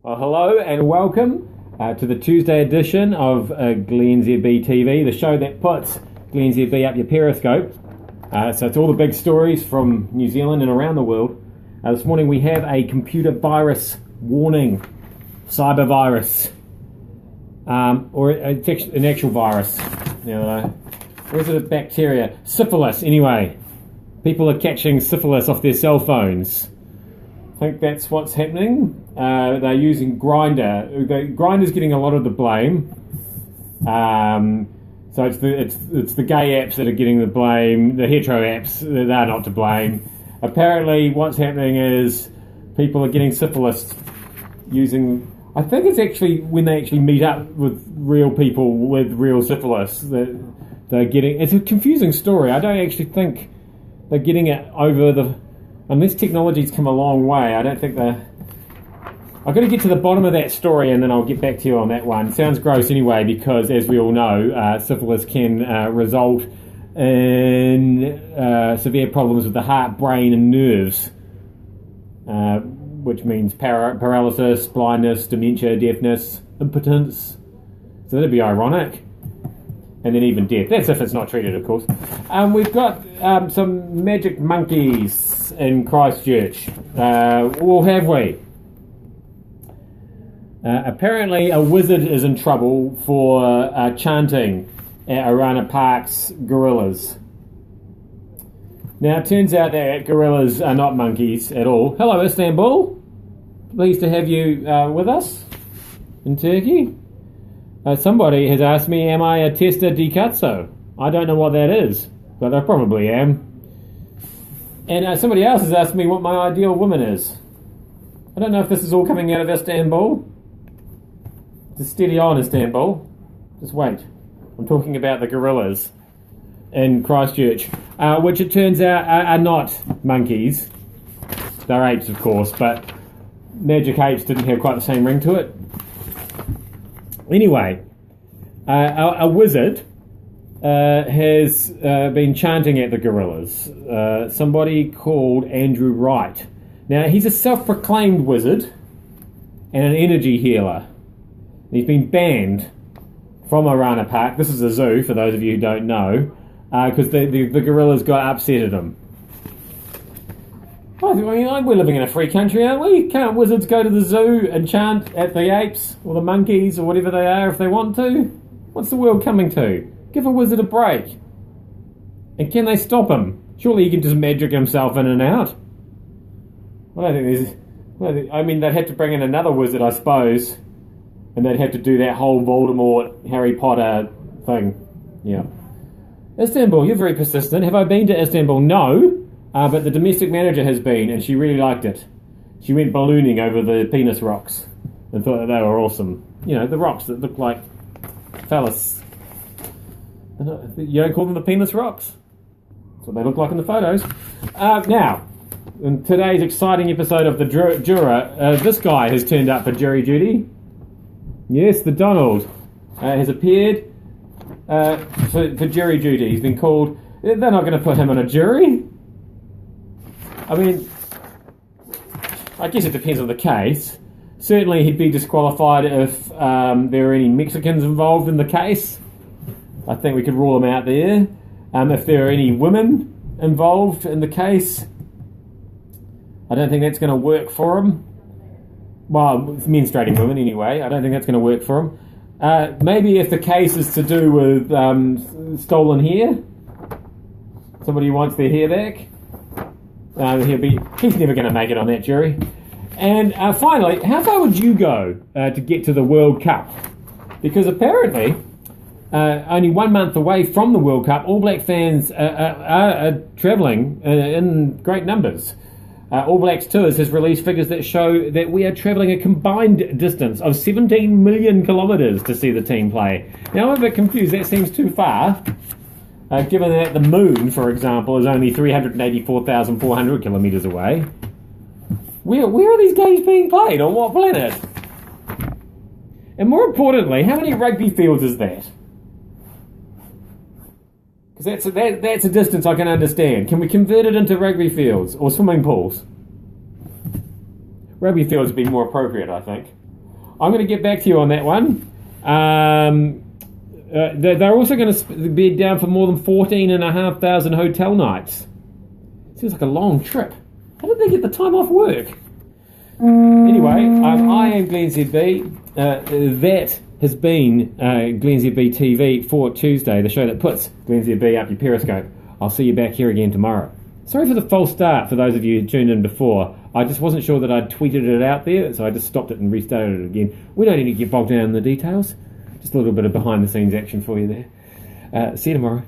Well, hello and welcome to the Tuesday edition of glennzb TV, the show that puts glennzb up your Periscope. So it's all the big stories from New Zealand and around the world. This morning we have a computer virus warning, cyber virus, or an actual virus. Or is it a bacteria? Syphilis, anyway. People are catching syphilis off their cell phones. I think that's what's happening. They're using Grindr. Grindr's getting a lot of the blame. So it's the gay apps that are getting the blame. The hetero apps, they're not to blame. Apparently, what's happening is people are getting syphilis using. I think it's actually when they actually meet up with real people with real syphilis that they're getting. It's a confusing story. I don't actually think they're getting it over the. Unless technology's come a long way, I don't think they're. I've got to get to the bottom of that story and then I'll get back to you on that one. Sounds gross anyway because, as we all know, syphilis can result in severe problems with the heart, brain and nerves, which means paralysis, blindness, dementia, deafness, impotence. So that'd be ironic. And then even death. That's if it's not treated, of course. We've got some magic monkeys in Christchurch. Or have we? Apparently a wizard is in trouble for chanting at Arana Park's gorillas. Now it turns out that gorillas are not monkeys at all. Hello Istanbul. Pleased to have you with us in Turkey. Somebody has asked me, am I a testa di cazzo? I don't know what that is, but I probably am. And somebody else has asked me what my ideal woman is. I don't know if this is all coming out of Istanbul. Just steady on, Istanbul. Just wait. I'm talking about the gorillas in Christchurch, which it turns out are not monkeys. They're apes, of course, but magic apes didn't have quite the same ring to it. Anyway, a wizard has been chanting at the gorillas. Somebody called Andrew Wright. Now, he's a self-proclaimed wizard and an energy healer. He's been banned from Arana Park. This is a zoo, for those of you who don't know, because the gorillas got upset at him. I mean, we're living in a free country, aren't we? Can't wizards go to the zoo and chant at the apes or the monkeys or whatever they are if they want to? What's the world coming to? Give a wizard a break. And can they stop him? Surely he can just magic himself in and out. I don't think there's... I mean, they'd have to bring in another wizard, I suppose. And they'd have to do that whole Voldemort, Harry Potter thing. Yeah. Istanbul, you're very persistent. Have I been to Istanbul? No. But the domestic manager has been, and she really liked it. She went ballooning over the penis rocks and thought that they were awesome. You know, the rocks that look like phallus. You don't call them the penis rocks? That's what they look like in the photos. Now, in today's exciting episode of the Juror, this guy has turned up for jury duty. Yes, the Donald has appeared for jury duty. He's been called. They're not going to put him on a jury. I mean, I guess it depends on the case. Certainly he'd be disqualified if there are any Mexicans involved in the case. I think we could rule them out there. If there are any women involved in the case, I don't think that's going to work for him. Well, menstruating women anyway. I don't think that's going to work for him. Maybe if the case is to do with stolen hair, somebody who wants their hair back. He's never going to make it on that jury. And finally, how far would you go to get to the World Cup? Because apparently, only 1 month away from the World Cup, All Black fans are travelling in great numbers. All Blacks Tours has released figures that show that we are travelling a combined distance of 17 million kilometres to see the team play. Now, I'm a bit confused. That seems too far. Given that the moon, for example, is only 384,400 kilometres away. Where are these games being played? On what planet? And more importantly, how many rugby fields is that? Because that's a distance I can understand. Can we convert it into rugby fields or swimming pools? Rugby fields would be more appropriate, I think. I'm going to get back to you on that one. They're also going to bid down for more than 14,500 hotel nights. Seems like a long trip. How did they get the time off work? Anyway, I am Glenn ZB. That has been Glenn ZB TV for Tuesday, the show that puts Glenn ZB up your Periscope. I'll see you back here again tomorrow. Sorry for the false start for those of you who tuned in before. I just wasn't sure that I'd tweeted it out there, so I just stopped it and restarted it again. We don't need to get bogged down in the details. Just a little bit of behind the scenes action for you there. See you tomorrow.